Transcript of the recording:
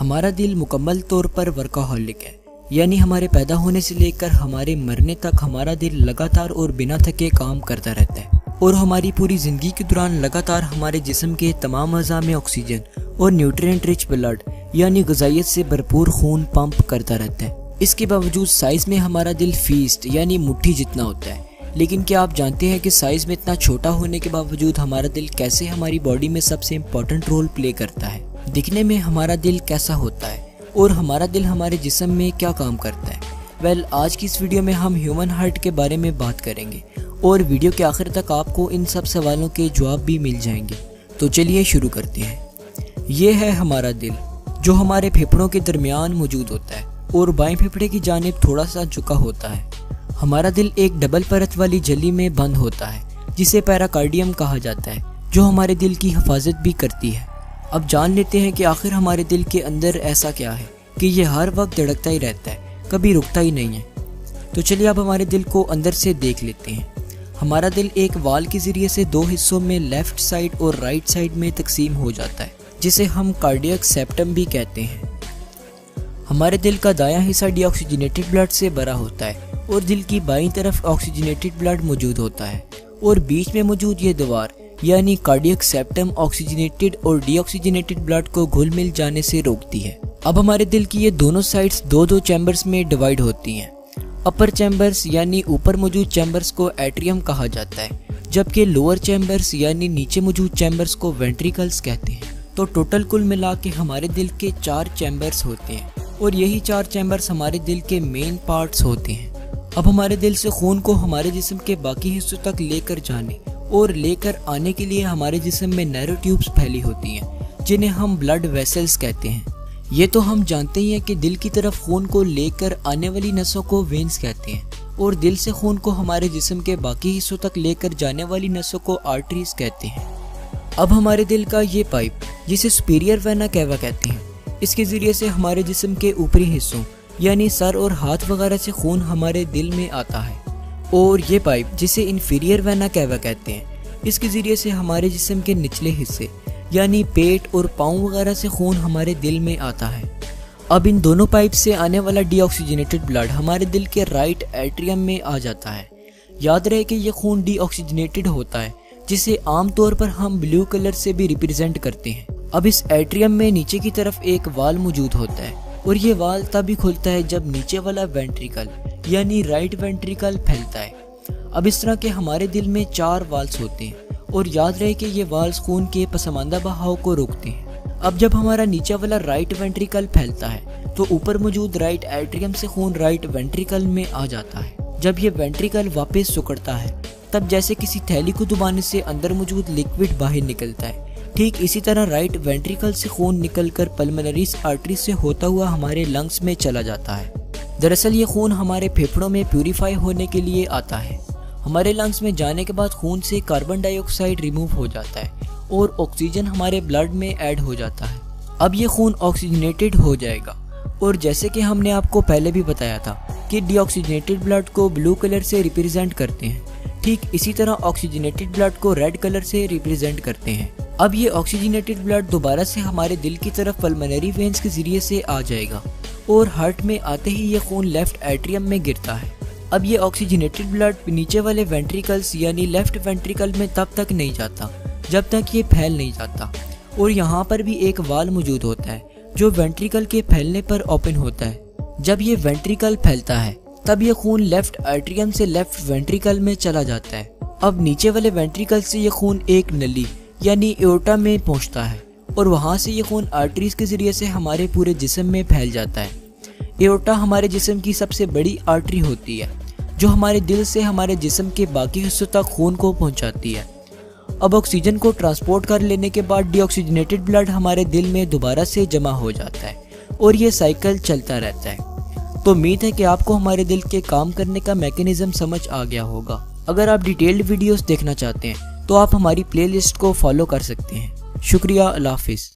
हमारा दिल मुकम्मल तौर पर वर्काहॉलिक है, यानी हमारे पैदा होने से लेकर हमारे मरने तक हमारा दिल लगातार और बिना थके काम करता रहता है और हमारी पूरी ज़िंदगी के दौरान लगातार हमारे जिस्म के तमाम अज़ा में ऑक्सीजन और न्यूट्रिएंट रिच ब्लड यानी ग़िज़ाइयत से भरपूर खून पंप करता रहता है। इसके बावजूद साइज़ में हमारा दिल फीस्ट यानी मुट्ठी जितना होता है। लेकिन क्या आप जानते हैं कि साइज़ में इतना छोटा होने के बावजूद हमारा दिल कैसे हमारी बॉडी में सबसे इम्पोर्टेंट रोल प्ले करता है? दिखने में हमारा दिल कैसा होता है और हमारा दिल हमारे जिस्म में क्या काम करता है? आज की इस वीडियो में हम ह्यूमन हार्ट के बारे में बात करेंगे और वीडियो के आखिर तक आपको इन सब सवालों के जवाब भी मिल जाएंगे। तो चलिए शुरू करते हैं। ये है हमारा दिल जो हमारे फेफड़ों के दरमियान मौजूद होता है और बाएं फेफड़े की जानिब थोड़ा सा झुका होता है। हमारा दिल एक डबल परत वाली झिल्ली में बंद होता है जिसे पेरिकार्डियम कहा जाता है, जो हमारे दिल की हिफाजत भी करती है। अब जान लेते हैं कि आखिर हमारे दिल के अंदर ऐसा क्या है कि ये हर वक्त धड़कता ही रहता है, कभी रुकता ही नहीं है। तो चलिए अब हमारे दिल को अंदर से देख लेते हैं। हमारा दिल एक वाल के ज़रिए से दो हिस्सों में लेफ़्ट साइड और राइट साइड में तकसीम हो जाता है, जिसे हम कार्डियक सेप्टम भी कहते हैं। हमारे दिल का दायां हिस्सा डीऑक्सीजनेटेड ब्लड से भरा होता है और दिल की बाईं तरफ ऑक्सीजनेटेड ब्लड मौजूद होता है और बीच में मौजूद ये दीवार यानी कार्डियक सेप्टम ऑक्सीजनेटेड और डीऑक्सीजनेटेड ब्लड को घुल मिल जाने से रोकती है। अब हमारे दिल की ये दोनों साइड्स दो चैम्बर्स में डिवाइड होती हैं। अपर चैम्बर्स यानी ऊपर मौजूद चैम्बर्स को एट्रियम कहा जाता है, जबकि लोअर चैम्बर्स यानी नीचे मौजूद चैम्बर्स को वेंट्रिकल्स कहते हैं। तो टोटल कुल मिला के हमारे दिल के 4 चैम्बर्स होते हैं और यही 4 चैम्बर्स हमारे दिल के मेन पार्ट्स होते हैं। अब हमारे दिल से खून को हमारे जिस्म के बाकी हिस्सों तक लेकर जाने और लेकर आने के लिए हमारे जिस्म में नैरो ट्यूब्स फैली होती हैं, जिन्हें हम ब्लड वेसल्स कहते हैं। ये तो हम जानते ही हैं कि दिल की तरफ खून को लेकर आने वाली नसों को वेन्स कहते हैं और दिल से खून को हमारे जिस्म के बाकी हिस्सों तक लेकर जाने वाली नसों को आर्टरीज कहते हैं। अब हमारे दिल का ये पाइप, जिसे सुपीरियर वेना कैवा कहते हैं, इसके ज़रिए से हमारे जिस्म के ऊपरी हिस्सों यानी सर और हाथ वगैरह से खून हमारे दिल में आता है और ये पाइप, जिसे इन्फीरियर वेना कैवा कहते हैं, इसके ज़रिए से हमारे जिस्म के निचले हिस्से यानी पेट और पाँव वगैरह से खून हमारे दिल में आता है। अब इन दोनों पाइप से आने वाला डीऑक्सीजनेटेड ब्लड हमारे दिल के राइट एट्रियम में आ जाता है। याद रहे कि यह खून डीऑक्सीजनेटेड होता है, जिसे आमतौर पर हम ब्लू कलर से भी रिप्रेजेंट करते हैं। अब इस एट्रियम में नीचे की तरफ एक वाल मौजूद होता है और ये वाल तभी खुलता है जब नीचे वाला वेंट्रिकल यानी राइट वेंट्रिकल फैलता है। अब इस तरह के हमारे दिल में 4 वाल्स होते हैं और याद रहे कि ये वाल्स खून के पसमानदा बहाव को रोकते हैं। अब जब हमारा नीचे वाला राइट वेंट्रिकल फैलता है तो ऊपर मौजूद राइट एट्रियम से खून राइट वेंट्रिकल में आ जाता है। जब ये वेंट्रिकल वापस सिकुड़ता है तब जैसे किसी थैली को दबाने से अंदर मौजूद लिक्विड बाहर निकलता है, ठीक इसी तरह राइट वेंट्रिकल से खून निकलकर पल्मोनरी आर्टरी से होता हुआ हमारे लंग्स में चला जाता है। दरअसल ये खून हमारे फेफड़ों में प्यूरिफाई होने के लिए आता है। हमारे लंग्स में जाने के बाद खून से कार्बन डाइऑक्साइड रिमूव हो जाता है और ऑक्सीजन हमारे ब्लड में ऐड हो जाता है। अब ये खून ऑक्सीजनेटेड हो जाएगा और जैसे कि हमने आपको पहले भी बताया था कि डीऑक्सीजनेटेड ब्लड को ब्लू कलर से रिप्रेजेंट करते हैं, ठीक इसी तरह ऑक्सीजनेटेड ब्लड को रेड कलर से रिप्रेजेंट करते हैं। अब ये ऑक्सीजनेटेड ब्लड दोबारा से हमारे दिल की तरफ पल्मोनरी वेन्स के ज़रिए से आ जाएगा और हार्ट में आते ही ये खून लेफ्ट एट्रियम में गिरता है। अब ये ऑक्सीजनेटेड ब्लड नीचे वाले वेंट्रिकल्स यानी लेफ्ट वेंट्रिकल में तब तक नहीं जाता जब तक ये फैल नहीं जाता और यहाँ पर भी एक वाल मौजूद होता है जो वेंट्रिकल के फैलने पर ओपन होता है। जब ये वेंट्रिकल फैलता है तब ये खून लेफ्ट एट्रियम से लेफ्ट वेंट्रिकल में चला जाता है। अब नीचे वाले वेंट्रिकल से ये खून एक नली यानी एओर्टा में पहुंचता है और वहां से ये खून आर्टरीज के ज़रिए से हमारे पूरे जिस्म में फैल जाता है। एओर्टा हमारे जिस्म की सबसे बड़ी आर्टरी होती है जो हमारे दिल से हमारे जिस्म के बाकी हिस्सों तक खून को पहुंचाती है। अब ऑक्सीजन को ट्रांसपोर्ट कर लेने के बाद डीऑक्सीजनेटेड ब्लड हमारे दिल में दोबारा से जमा हो जाता है और ये साइकिल चलता रहता है। तो उम्मीद है कि आपको हमारे दिल के काम करने का मैकेनिज्म समझ आ गया होगा। अगर आप डिटेल्ड वीडियोस देखना चाहते हैं तो आप हमारी प्लेलिस्ट को फॉलो कर सकते हैं। शुक्रिया, अल्लाह हाफिज़।